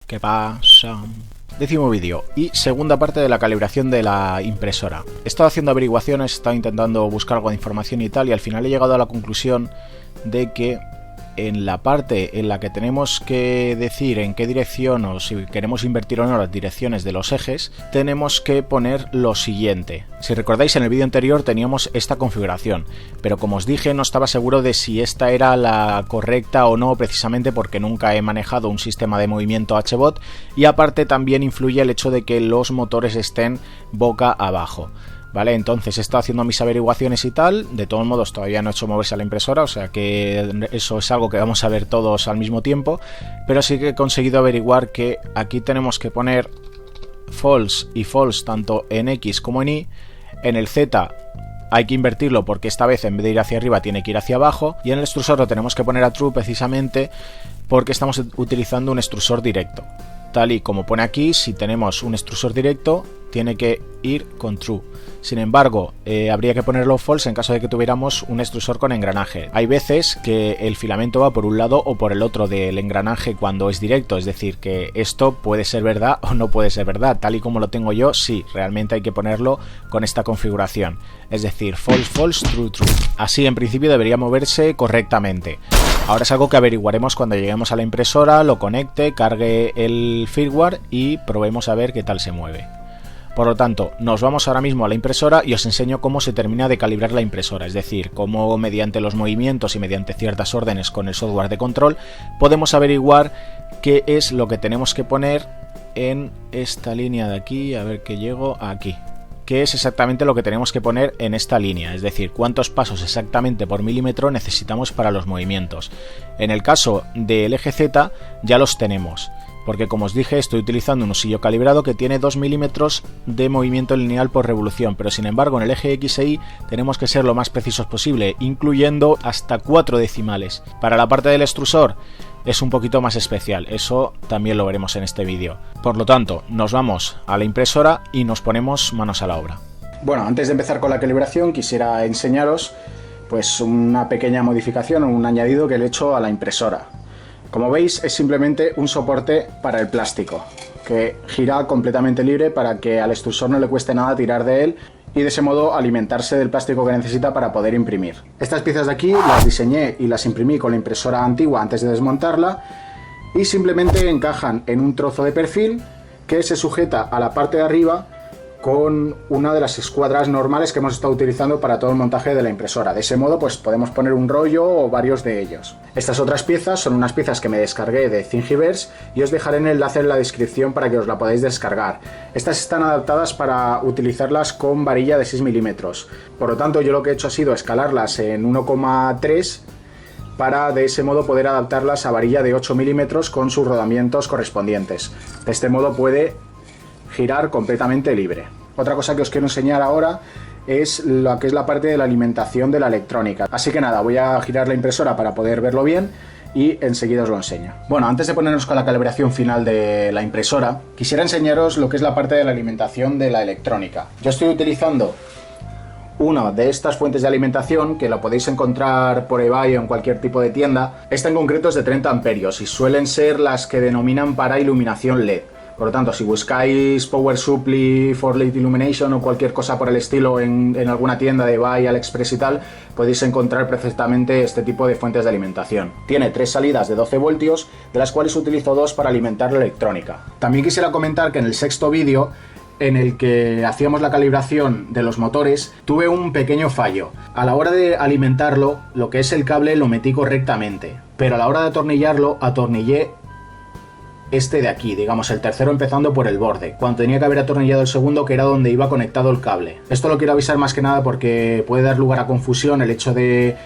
¿Qué pasa? 10º vídeo y segunda parte de la calibración de la impresora. He estado haciendo averiguaciones, he estado intentando buscar algo de información y tal, y al final he llegado a la conclusión de que en la parte en la que tenemos que decir en qué dirección o si queremos invertir o no las direcciones de los ejes, tenemos que poner lo siguiente. Si recordáis, en el vídeo anterior teníamos esta configuración, pero como os dije no estaba seguro de si esta era la correcta o no, precisamente porque nunca he manejado un sistema de movimiento HBOT, y aparte también influye el hecho de que los motores estén boca abajo. Vale, entonces he estado haciendo mis averiguaciones y tal. De todos modos todavía no he hecho moverse a la impresora, o sea que eso es algo que vamos a ver todos al mismo tiempo, pero sí que he conseguido averiguar que aquí tenemos que poner false y false tanto en X como en Y. En el Z hay que invertirlo porque esta vez en vez de ir hacia arriba tiene que ir hacia abajo, y en el extrusor lo tenemos que poner a true precisamente porque estamos utilizando un extrusor directo. Tal y como pone aquí, si tenemos un extrusor directo tiene que ir con true. Sin embargo, habría que ponerlo false en caso de que tuviéramos un extrusor con engranaje. Hay veces que el filamento va por un lado o por el otro del engranaje cuando es directo, es decir, que esto puede ser verdad o no puede ser verdad. Tal y como lo tengo yo, sí, realmente hay que ponerlo con esta configuración. Es decir, false, false, true, true. Así en principio debería moverse correctamente. Ahora es algo que averiguaremos cuando lleguemos a la impresora, lo conecte, cargue el firmware y probemos a ver qué tal se mueve. Por lo tanto, nos vamos ahora mismo a la impresora y os enseño cómo se termina de calibrar la impresora, es decir, cómo mediante los movimientos y mediante ciertas órdenes con el software de control podemos averiguar qué es lo que tenemos que poner en esta línea de aquí, a ver que llego aquí. ¿Qué es exactamente lo que tenemos que poner en esta línea? Es decir, cuántos pasos exactamente por milímetro necesitamos para los movimientos. En el caso del eje Z ya los tenemos, porque como os dije estoy utilizando un usillo calibrado que tiene 2 milímetros de movimiento lineal por revolución, pero sin embargo en el eje X e Y tenemos que ser lo más precisos posible, incluyendo hasta 4 decimales. Para la parte del extrusor es un poquito más especial, eso también lo veremos en este vídeo. Por lo tanto, nos vamos a la impresora y nos ponemos manos a la obra. Bueno, antes de empezar con la calibración quisiera enseñaros pues una pequeña modificación o un añadido que le he hecho a la impresora. Como veis, es simplemente un soporte para el plástico, que gira completamente libre para que al extrusor no le cueste nada tirar de él y de ese modo alimentarse del plástico que necesita para poder imprimir. Estas piezas de aquí las diseñé y las imprimí con la impresora antigua antes de desmontarla, y simplemente encajan en un trozo de perfil que se sujeta a la parte de arriba con una de las escuadras normales que hemos estado utilizando para todo el montaje de la impresora. De ese modo pues podemos poner un rollo o varios de ellos. Estas otras piezas son unas piezas que me descargué de Thingiverse y os dejaré el enlace en la descripción para que os la podáis descargar. Estas están adaptadas para utilizarlas con varilla de 6 milímetros. Por lo tanto, yo lo que he hecho ha sido escalarlas en 1,3 para de ese modo poder adaptarlas a varilla de 8 milímetros con sus rodamientos correspondientes. De este modo puede girar completamente libre. Otra cosa que os quiero enseñar ahora es lo que es la parte de la alimentación de la electrónica. Así que nada, voy a girar la impresora para poder verlo bien y enseguida os lo enseño. Bueno, antes de ponernos con la calibración final de la impresora, quisiera enseñaros lo que es la parte de la alimentación de la electrónica. Yo estoy utilizando una de estas fuentes de alimentación que la podéis encontrar por eBay o en cualquier tipo de tienda. Esta en concreto es de 30 amperios y suelen ser las que denominan para iluminación LED. Por lo tanto, si buscáis Power Supply for LED Illumination o cualquier cosa por el estilo en alguna tienda de eBay, AliExpress y tal, podéis encontrar perfectamente este tipo de fuentes de alimentación. Tiene 3 salidas de 12 voltios, de las cuales utilizo 2 para alimentar la electrónica. También quisiera comentar que en el sexto vídeo, en el que hacíamos la calibración de los motores, tuve un pequeño fallo. A la hora de alimentarlo, lo que es el cable lo metí correctamente, pero a la hora de atornillarlo, atornillé este de aquí, digamos el tercero empezando por el borde, cuando tenía que haber atornillado el segundo, que era donde iba conectado el cable. Esto lo quiero avisar más que nada porque puede dar lugar a confusión el hecho de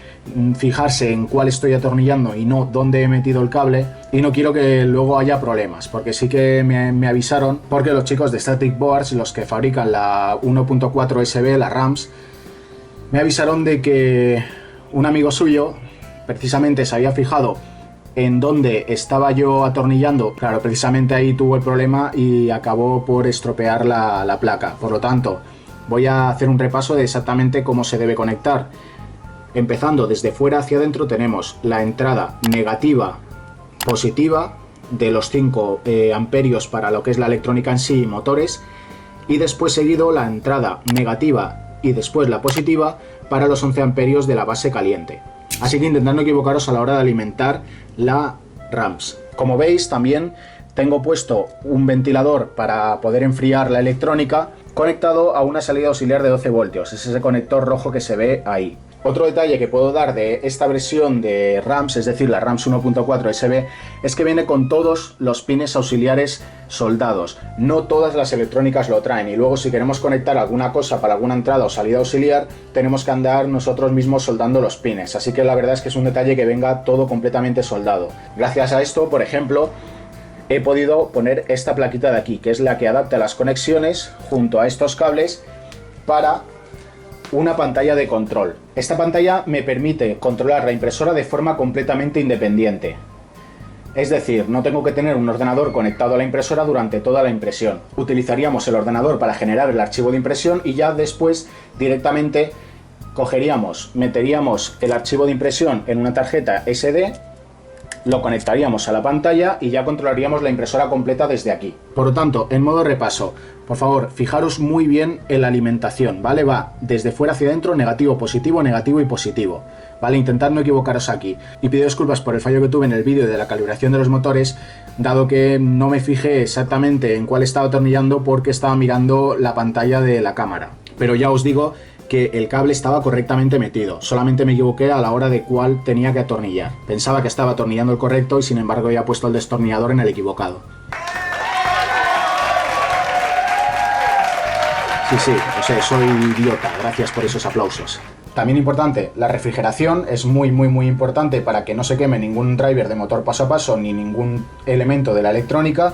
fijarse en cuál estoy atornillando y no dónde he metido el cable, y no quiero que luego haya problemas, porque sí que me avisaron, porque los chicos de Static Boards, los que fabrican la 1.4 USB, la RAMs, me avisaron de que un amigo suyo precisamente se había fijado en donde estaba yo atornillando. Claro, precisamente ahí tuvo el problema y acabó por estropear la placa. Por lo tanto, voy a hacer un repaso de exactamente cómo se debe conectar. Empezando desde fuera hacia adentro tenemos la entrada negativa, positiva, de los 5 amperios para lo que es la electrónica en sí y motores, y después seguido la entrada negativa y después la positiva para los 11 amperios de la base caliente. Así que intentad no equivocaros a la hora de alimentar la RAMPS. Como veis, también tengo puesto un ventilador para poder enfriar la electrónica conectado a una salida auxiliar de 12 voltios. Es ese conector rojo que se ve ahí. Otro detalle que puedo dar de esta versión de RAMPS, es decir, la RAMPS 1.4 SB, es que viene con todos los pines auxiliares soldados. No todas las electrónicas lo traen, y luego si queremos conectar alguna cosa para alguna entrada o salida auxiliar, tenemos que andar nosotros mismos soldando los pines. Así que la verdad es que es un detalle que venga todo completamente soldado. Gracias a esto, por ejemplo, he podido poner esta plaquita de aquí, que es la que adapta las conexiones junto a estos cables para una pantalla de control. Esta pantalla me permite controlar la impresora de forma completamente independiente. Es decir, no tengo que tener un ordenador conectado a la impresora durante toda la impresión. Utilizaríamos el ordenador para generar el archivo de impresión y ya después directamente meteríamos el archivo de impresión en una tarjeta SD, lo conectaríamos a la pantalla y ya controlaríamos la impresora completa desde aquí. Por lo tanto, en modo repaso, por favor, fijaros muy bien en la alimentación, ¿vale? Va desde fuera hacia adentro, negativo, positivo y positivo, ¿vale? Intentad no equivocaros aquí. Y pido disculpas por el fallo que tuve en el vídeo de la calibración de los motores, dado que no me fijé exactamente en cuál estaba atornillando porque estaba mirando la pantalla de la cámara. Pero ya os digo que el cable estaba correctamente metido, solamente me equivoqué a la hora de cuál tenía que atornillar. Pensaba que estaba atornillando el correcto y sin embargo había puesto el destornillador en el equivocado. Sí, o sea, soy idiota, gracias por esos aplausos. También importante, la refrigeración es muy importante para que no se queme ningún driver de motor paso a paso ni ningún elemento de la electrónica.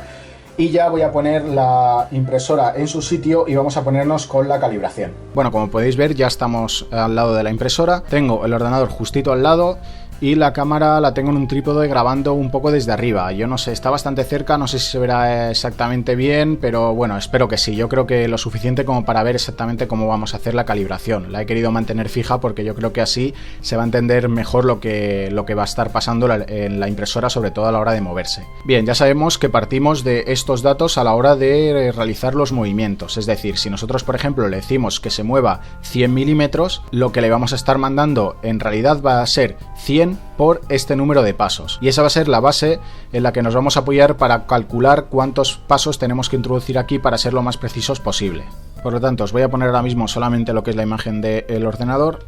Y ya voy a poner la impresora en su sitio y vamos a ponernos con la calibración. Bueno, como podéis ver, ya estamos al lado de la impresora. Tengo el ordenador justito al lado y la cámara la tengo en un trípode grabando un poco desde arriba. Yo no sé, está bastante cerca, no sé si se verá exactamente bien, pero bueno, espero que sí. Yo creo que lo suficiente como para ver exactamente cómo vamos a hacer la calibración. La he querido mantener fija porque yo creo que así se va a entender mejor lo que va a estar pasando en la impresora, sobre todo a la hora de moverse. Bien, ya sabemos que partimos de estos datos a la hora de realizar los movimientos. Es decir, si nosotros, por ejemplo, le decimos que se mueva 100 milímetros, lo que le vamos a estar mandando en realidad va a ser 100 por este número de pasos, y esa va a ser la base en la que nos vamos a apoyar para calcular cuántos pasos tenemos que introducir aquí para ser lo más precisos posible. Por lo tanto, os voy a poner ahora mismo solamente lo que es la imagen del ordenador.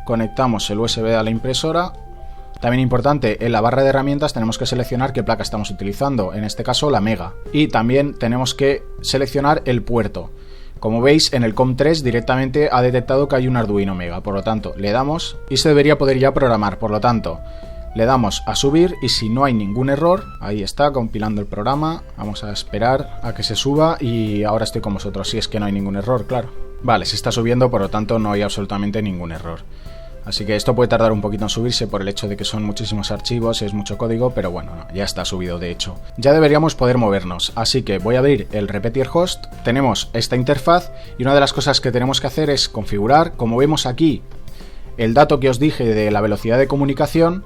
Conectamos el USB a la impresora. También importante, en la barra de herramientas tenemos que seleccionar qué placa estamos utilizando, en este caso la Mega, y también tenemos que seleccionar el puerto. Como veis, en el COM3 directamente ha detectado que hay un Arduino Mega, por lo tanto le damos y se debería poder ya programar. Por lo tanto, le damos a subir y si no hay ningún error, ahí está compilando el programa. Vamos a esperar a que se suba y ahora estoy con vosotros, si es que no hay ningún error, claro. Vale, se está subiendo, por lo tanto no hay absolutamente ningún error. Así que esto puede tardar un poquito en subirse por el hecho de que son muchísimos archivos, es mucho código, pero bueno, ya está subido de hecho. Ya deberíamos poder movernos, así que voy a abrir el Repetier Host, tenemos esta interfaz y una de las cosas que tenemos que hacer es configurar, como vemos aquí, el dato que os dije de la velocidad de comunicación,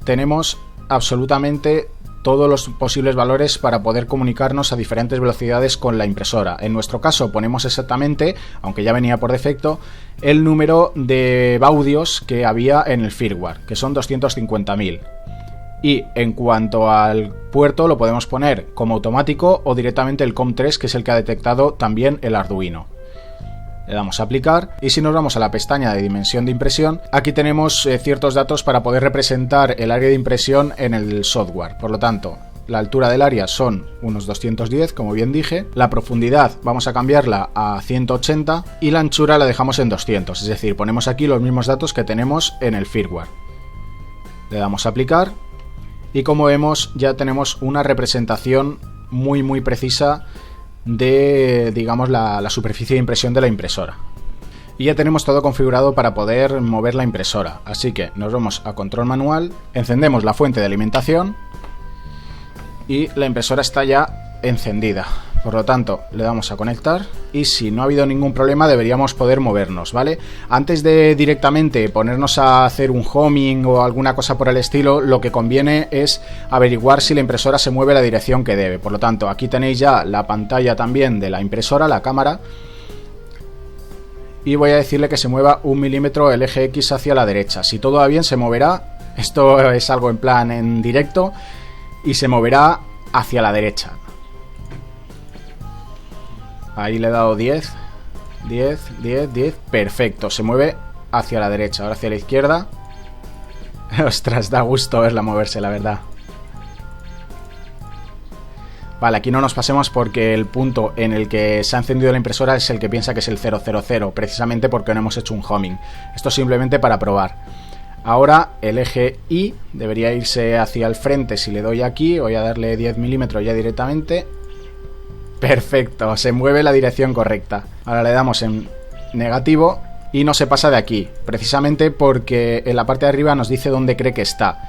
tenemos absolutamente todos los posibles valores para poder comunicarnos a diferentes velocidades con la impresora. En nuestro caso ponemos exactamente, aunque ya venía por defecto, el número de baudios que había en el firmware, que son 250.000. Y en cuanto al puerto lo podemos poner como automático o directamente el COM3, que es el que ha detectado también el Arduino. Le damos a aplicar y si nos vamos a la pestaña de dimensión de impresión, aquí tenemos ciertos datos para poder representar el área de impresión en el software. Por lo tanto, la altura del área son unos 210, como bien dije, la profundidad vamos a cambiarla a 180 y la anchura la dejamos en 200, es decir, ponemos aquí los mismos datos que tenemos en el firmware. Le damos a aplicar y como vemos ya tenemos una representación muy precisa de, digamos, la superficie de impresión de la impresora. Y ya tenemos todo configurado para poder mover la impresora. Así que nos vamos a control manual, encendemos la fuente de alimentación y la impresora está ya encendida. Por lo tanto, le damos a conectar y si no ha habido ningún problema deberíamos poder movernos, ¿vale? Antes de directamente ponernos a hacer un homing o alguna cosa por el estilo, lo que conviene es averiguar si la impresora se mueve la dirección que debe. Por lo tanto, aquí tenéis ya la pantalla también de la impresora, la cámara. Y voy a decirle que se mueva 1 milímetro el eje X hacia la derecha. Si todo va bien se moverá, esto es algo en plan en directo, y se moverá hacia la derecha. Ahí le he dado 10, 10, 10, 10. Perfecto, se mueve hacia la derecha, ahora hacia la izquierda. Ostras, da gusto verla moverse, la verdad. Vale, aquí no nos pasemos porque el punto en el que se ha encendido la impresora es el que piensa que es el 000, precisamente porque no hemos hecho un homing. Esto simplemente para probar. Ahora el eje Y debería irse hacia el frente si le doy aquí. Voy a darle 10 milímetros ya directamente. Perfecto, se mueve la dirección correcta. Ahora le damos en negativo y no se pasa de aquí, precisamente porque en la parte de arriba nos dice dónde cree que está.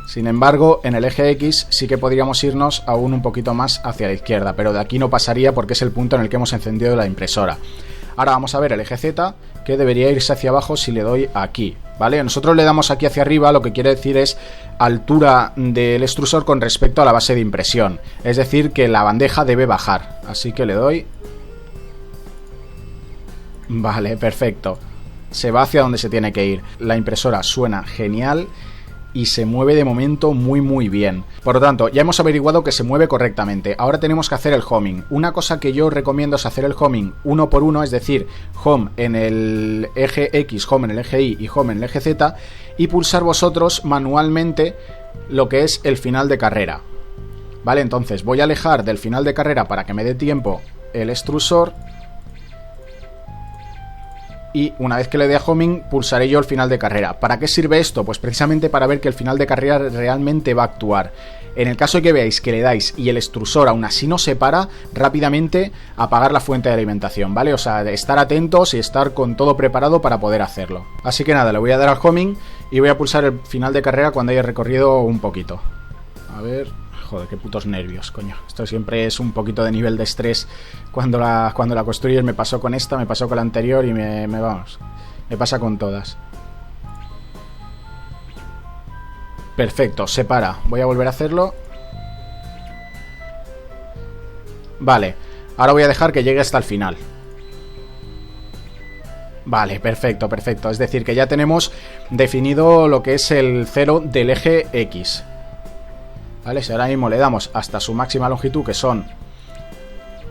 Sin embargo, en el eje X sí que podríamos irnos aún un poquito más hacia la izquierda, pero de aquí no pasaría porque es el punto en el que hemos encendido la impresora. Ahora vamos a ver el eje Z, que debería irse hacia abajo si le doy aquí, ¿vale? Nosotros le damos aquí hacia arriba, lo que quiere decir es altura del extrusor con respecto a la base de impresión. Es decir, que la bandeja debe bajar. Así que le doy. Vale, perfecto. Se va hacia donde se tiene que ir. La impresora suena genial y se mueve de momento muy bien. Por lo tanto, ya hemos averiguado que se mueve correctamente. Ahora tenemos que hacer el homing. Una cosa que yo recomiendo es hacer el homing uno por uno, es decir, home en el eje X, home en el eje Y y home en el eje Z, y pulsar vosotros manualmente lo que es el final de carrera. Vale, entonces voy a alejar del final de carrera para que me dé tiempo el extrusor. Y una vez que le dé a homing, pulsaré yo el final de carrera. ¿Para qué sirve esto? Pues precisamente para ver que el final de carrera realmente va a actuar. En el caso de que veáis que le dais y el extrusor aún así no se para, rápidamente apagar la fuente de alimentación, ¿vale? O sea, estar atentos y estar con todo preparado para poder hacerlo. Así que nada, le voy a dar al homing y voy a pulsar el final de carrera cuando haya recorrido un poquito. A ver... Joder, qué putos nervios, coño. Esto siempre es un poquito de nivel de estrés cuando la construyes. Me pasó con esta, me pasó con la anterior y me pasa con todas. Perfecto, se para. Voy a volver a hacerlo. Vale, ahora voy a dejar que llegue hasta el final. Vale, perfecto, perfecto. Es decir, que ya tenemos definido lo que es el 0 del eje X. Vale, si ahora mismo le damos hasta su máxima longitud, que son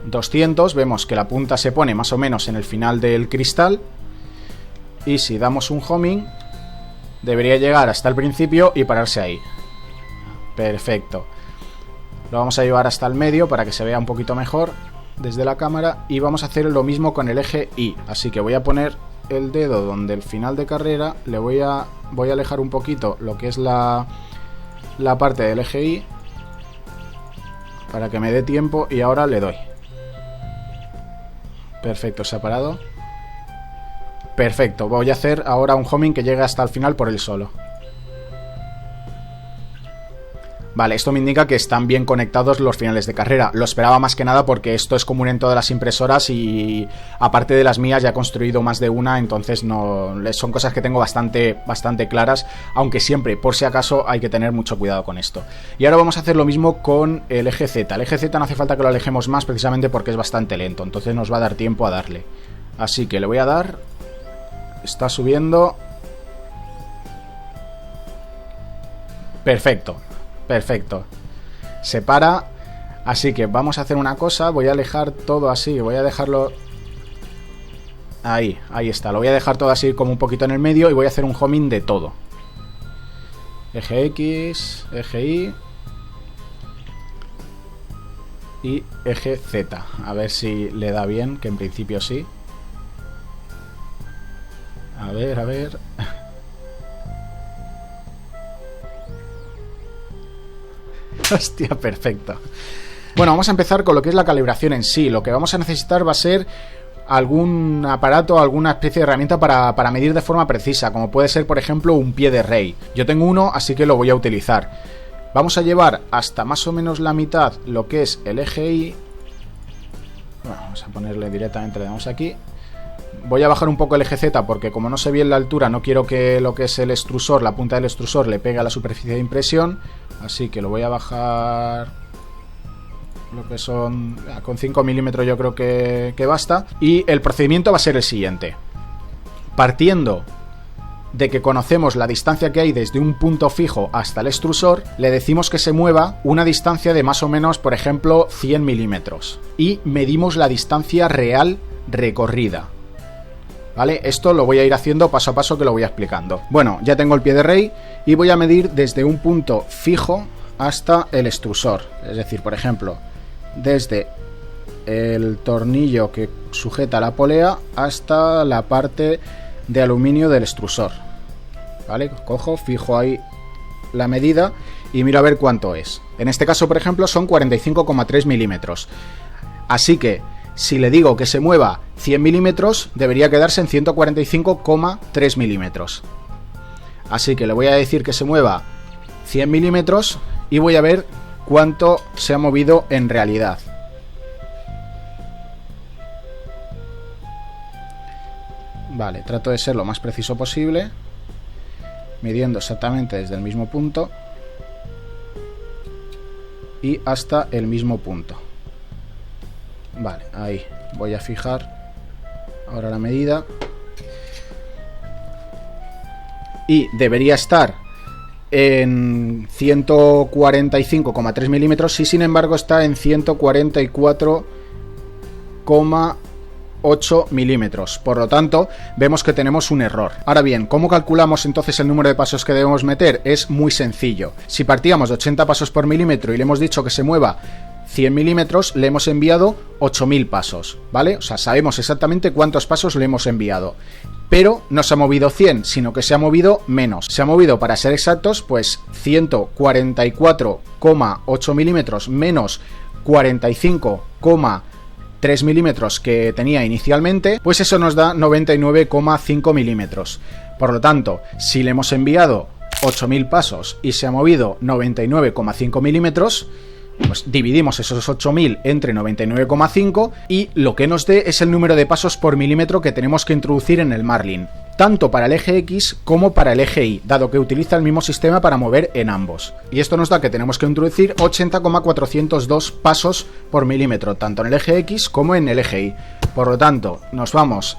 200, vemos que la punta se pone más o menos en el final del cristal. Y si damos un homing, debería llegar hasta el principio y pararse ahí. Perfecto. Lo vamos a llevar hasta el medio para que se vea un poquito mejor desde la cámara. Y vamos a hacer lo mismo con el eje Y. Así que voy a poner el dedo donde el final de carrera. Le voy a alejar un poquito lo que es la parte del eje Y para que me dé tiempo y ahora le doy. Perfecto, se ha parado. Perfecto, voy a hacer ahora un homing que llegue hasta el final por él solo. Vale, esto me indica que están bien conectados los finales de carrera. Lo esperaba más que nada porque esto es común en todas las impresoras y aparte de las mías ya he construido más de una, entonces no son cosas que tengo bastante claras, aunque siempre, por si acaso, hay que tener mucho cuidado con esto. Y ahora vamos a hacer lo mismo con el eje Z. El eje Z no hace falta que lo alejemos más precisamente porque es bastante lento, entonces nos va a dar tiempo a darle. Así que le voy a dar. Está subiendo. Perfecto. Perfecto. Se para. Así que vamos a hacer una cosa. Voy a alejar todo así. Voy a dejarlo... Ahí está. Lo voy a dejar todo así como un poquito en el medio y voy a hacer un homing de todo. Eje X, eje Y y eje Z. A ver si le da bien, que en principio sí. A ver... Hostia, perfecto. Bueno, vamos a empezar con lo que es la calibración en sí. Lo que vamos a necesitar va a ser algún aparato, alguna especie de herramienta para medir de forma precisa, como puede ser, por ejemplo, un pie de rey. Yo tengo uno, así que lo voy a utilizar. Vamos a llevar hasta más o menos la mitad lo que es el eje Y. Bueno, vamos a ponerle directamente, le damos aquí. Voy a bajar un poco el eje Z porque como no sé bien la altura, no quiero que lo que es el extrusor, la punta del extrusor, le pegue a la superficie de impresión. Así que lo voy a bajar lo que son... con 5 milímetros yo creo que basta. Y el procedimiento va a ser el siguiente. Partiendo de que conocemos la distancia que hay desde un punto fijo hasta el extrusor, le decimos que se mueva una distancia de más o menos, por ejemplo, 100 milímetros. Y medimos la distancia real recorrida. ¿Vale? Esto lo voy a ir haciendo paso a paso, que lo voy explicando. Bueno, ya tengo el pie de rey y voy a medir desde un punto fijo hasta el extrusor. Es decir, por ejemplo, desde el tornillo que sujeta la polea hasta la parte de aluminio del extrusor. ¿Vale? Cojo, fijo ahí la medida y miro a ver cuánto es. En este caso, por ejemplo, son 45,3 milímetros. Así que si le digo que se mueva 100 milímetros, debería quedarse en 145,3 milímetros. Así que le voy a decir que se mueva 100 milímetros y voy a ver cuánto se ha movido en realidad. Vale, trato de ser lo más preciso posible, midiendo exactamente desde el mismo punto y hasta el mismo punto. Vale, ahí voy a fijar ahora la medida y debería estar en 145,3 milímetros y sin embargo está en 144,8 milímetros. Por lo tanto, vemos que tenemos un error. Ahora bien, ¿cómo calculamos entonces el número de pasos que debemos meter? Es muy sencillo. Si partíamos de 80 pasos por milímetro y le hemos dicho que se mueva 100 milímetros, le hemos enviado 8000 pasos, ¿vale? O sea, sabemos exactamente cuántos pasos le hemos enviado. Pero no se ha movido 100, sino que se ha movido menos. Se ha movido, para ser exactos, pues 144,8 milímetros menos 45,3 milímetros que tenía inicialmente, pues eso nos da 99,5 milímetros. Por lo tanto, si le hemos enviado 8000 pasos y se ha movido 99,5 milímetros, pues dividimos esos 8000 entre 99,5 y lo que nos dé es el número de pasos por milímetro que tenemos que introducir en el Marlin, tanto para el eje X como para el eje Y, dado que utiliza el mismo sistema para mover en ambos. Y esto nos da que tenemos que introducir 80,402 pasos por milímetro, tanto en el eje X como en el eje Y. Por lo tanto, nos vamos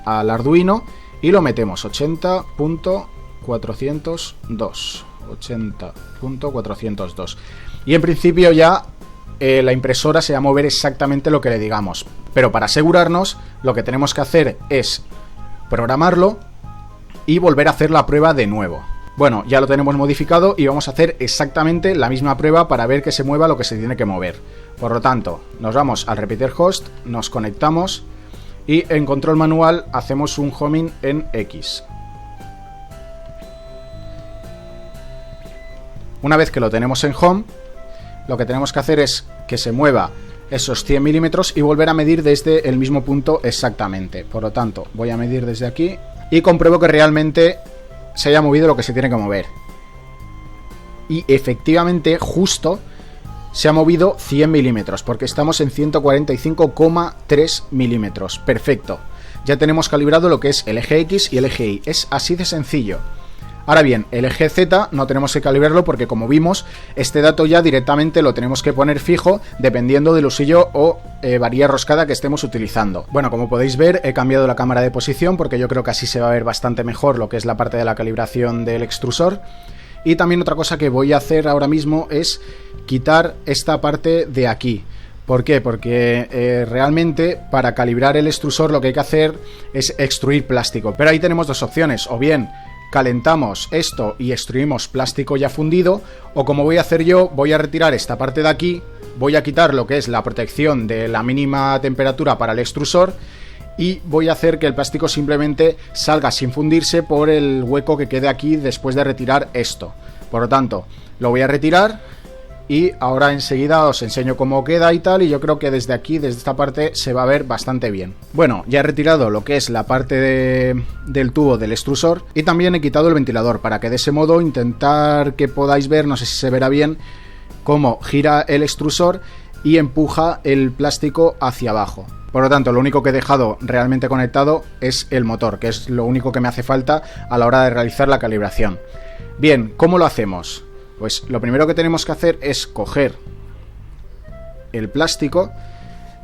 al Arduino y lo metemos 80.402. 80.402. Y en principio ya la impresora se va a mover exactamente lo que le digamos. Pero para asegurarnos, lo que tenemos que hacer es programarlo y volver a hacer la prueba de nuevo. Bueno, ya lo tenemos modificado y vamos a hacer exactamente la misma prueba para ver que se mueva lo que se tiene que mover. Por lo tanto, nos vamos al repeater host, nos conectamos y en control manual hacemos un homing en X. Una vez que lo tenemos en home, lo que tenemos que hacer es que se mueva esos 100 milímetros y volver a medir desde el mismo punto exactamente. Por lo tanto, voy a medir desde aquí y compruebo que realmente se haya movido lo que se tiene que mover. Y efectivamente, justo se ha movido 100 milímetros, porque estamos en 145,3 milímetros. Perfecto. Ya tenemos calibrado lo que es el eje X y el eje Y. Es así de sencillo. Ahora bien, el eje Z no tenemos que calibrarlo porque, como vimos, este dato ya directamente lo tenemos que poner fijo dependiendo del usillo o varilla roscada que estemos utilizando. Bueno, como podéis ver, he cambiado la cámara de posición porque yo creo que así se va a ver bastante mejor lo que es la parte de la calibración del extrusor. Y también otra cosa que voy a hacer ahora mismo es quitar esta parte de aquí. ¿Por qué? Porque realmente para calibrar el extrusor lo que hay que hacer es extruir plástico. Pero ahí tenemos dos opciones, o bien calentamos esto y extruimos plástico ya fundido, o como voy a hacer yo, voy a retirar esta parte de aquí, voy a quitar lo que es la protección de la mínima temperatura para el extrusor y voy a hacer que el plástico simplemente salga sin fundirse por el hueco que quede aquí después de retirar esto. Por lo tanto, lo voy a retirar y ahora enseguida os enseño cómo queda y tal, y yo creo que desde aquí, desde esta parte, se va a ver bastante bien. Bueno, ya he retirado lo que es la parte del tubo del extrusor y también he quitado el ventilador para que de ese modo intentar que podáis ver, no sé si se verá bien, cómo gira el extrusor y empuja el plástico hacia abajo. Por lo tanto, lo único que he dejado realmente conectado es el motor, que es lo único que me hace falta a la hora de realizar la calibración. Bien, ¿cómo lo hacemos? Pues lo primero que tenemos que hacer es coger el plástico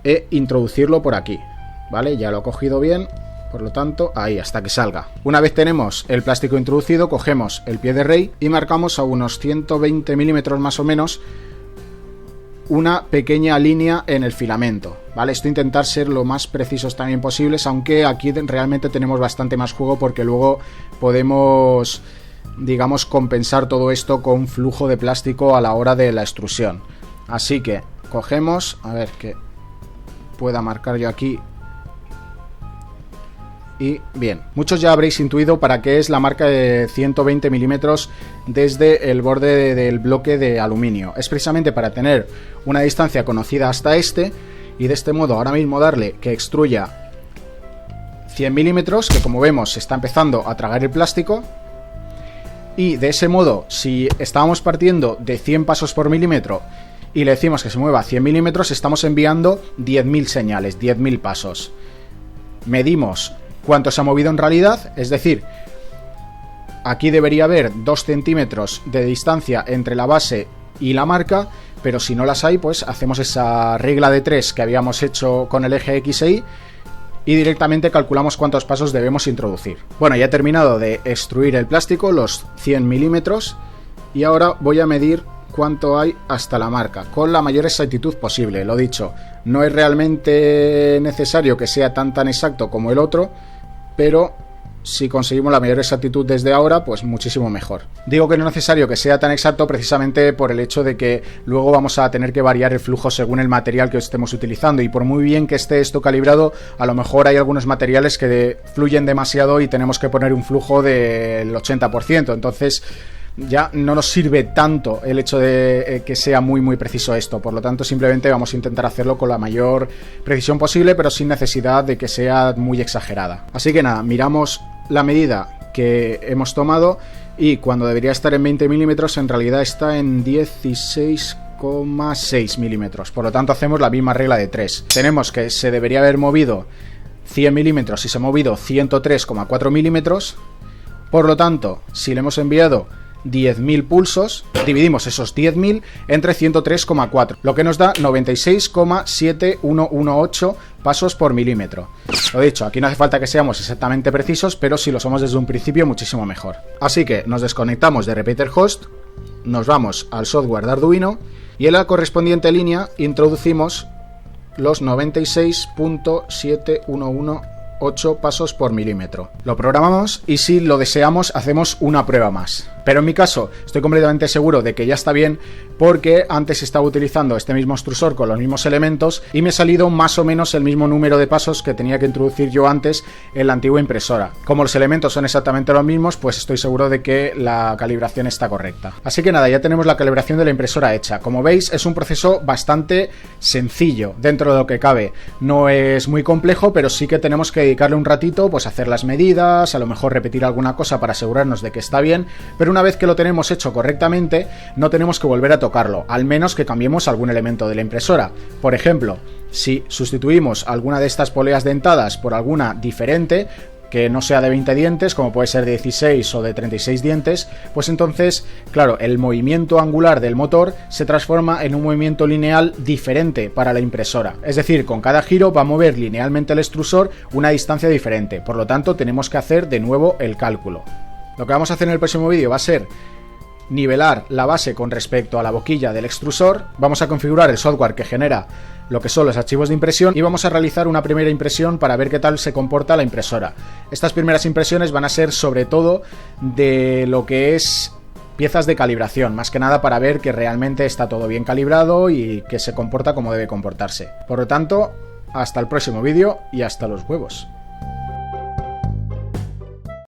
e introducirlo por aquí, ¿vale? Ya lo he cogido bien, por lo tanto, ahí, hasta que salga. Una vez tenemos el plástico introducido, cogemos el pie de rey y marcamos a unos 120 milímetros más o menos una pequeña línea en el filamento, ¿vale? Esto intentar ser lo más precisos también posibles, aunque aquí realmente tenemos bastante más juego porque luego podemos, digamos, compensar todo esto con flujo de plástico a la hora de la extrusión. Así que cogemos, a ver que pueda marcar yo aquí. Y bien, muchos ya habréis intuido para qué es la marca de 120 milímetros desde el borde del bloque de aluminio. Es precisamente para tener una distancia conocida hasta este y de este modo ahora mismo darle que extruya 100 milímetros, que como vemos se está empezando a tragar el plástico. Y de ese modo, si estábamos partiendo de 100 pasos por milímetro y le decimos que se mueva 100 milímetros, estamos enviando 10.000 señales, 10.000 pasos. Medimos cuánto se ha movido en realidad, es decir, aquí debería haber 2 centímetros de distancia entre la base y la marca, pero si no las hay, pues hacemos esa regla de 3 que habíamos hecho con el eje X e Y y directamente calculamos cuántos pasos debemos introducir. Bueno, ya he terminado de extruir el plástico, los 100 milímetros, y ahora voy a medir cuánto hay hasta la marca, con la mayor exactitud posible. Lo dicho, no es realmente necesario que sea tan exacto como el otro, pero si conseguimos la mayor exactitud desde ahora, pues muchísimo mejor. Digo que no es necesario que sea tan exacto precisamente por el hecho de que luego vamos a tener que variar el flujo según el material que estemos utilizando, y por muy bien que esté esto calibrado, a lo mejor hay algunos materiales que fluyen demasiado y tenemos que poner un flujo del 80%, entonces ya no nos sirve tanto el hecho de que sea muy preciso esto. Por lo tanto, simplemente vamos a intentar hacerlo con la mayor precisión posible, pero sin necesidad de que sea muy exagerada. Así que nada, miramos la medida que hemos tomado y cuando debería estar en 20 milímetros en realidad está en 16,6 milímetros. Por lo tanto, hacemos la misma regla de 3. Tenemos que se debería haber movido 100 milímetros y se ha movido 103,4 milímetros. Por lo tanto, si le hemos enviado 10.000 pulsos, dividimos esos 10.000 entre 103,4, lo que nos da 96,7118 pasos por milímetro. Lo dicho, aquí no hace falta que seamos exactamente precisos, pero si lo somos desde un principio, muchísimo mejor. Así que nos desconectamos de Repeater Host, nos vamos al software de Arduino y en la correspondiente línea introducimos los 96,7118 pasos por milímetro. Lo programamos y si lo deseamos hacemos una prueba más. Pero en mi caso estoy completamente seguro de que ya está bien porque antes estaba utilizando este mismo extrusor con los mismos elementos y me ha salido más o menos el mismo número de pasos que tenía que introducir yo antes en la antigua impresora. Como los elementos son exactamente los mismos, pues estoy seguro de que la calibración está correcta. Así que nada, ya tenemos la calibración de la impresora hecha. Como veis, es un proceso bastante sencillo dentro de lo que cabe. No es muy complejo, pero sí que tenemos que dedicarle un ratito, pues a hacer las medidas, a lo mejor repetir alguna cosa para asegurarnos de que está bien, pero una vez que lo tenemos hecho correctamente, no tenemos que volver a tocarlo, al menos que cambiemos algún elemento de la impresora. Por ejemplo, si sustituimos alguna de estas poleas dentadas por alguna diferente, que no sea de 20 dientes, como puede ser de 16 o de 36 dientes, pues entonces, claro, el movimiento angular del motor se transforma en un movimiento lineal diferente para la impresora. Es decir, con cada giro va a mover linealmente el extrusor una distancia diferente, por lo tanto tenemos que hacer de nuevo el cálculo. Lo que vamos a hacer en el próximo vídeo va a ser nivelar la base con respecto a la boquilla del extrusor, vamos a configurar el software que genera lo que son los archivos de impresión y vamos a realizar una primera impresión para ver qué tal se comporta la impresora. Estas primeras impresiones van a ser sobre todo de lo que es piezas de calibración, más que nada para ver que realmente está todo bien calibrado y que se comporta como debe comportarse. Por lo tanto, hasta el próximo vídeo y hasta los huevos.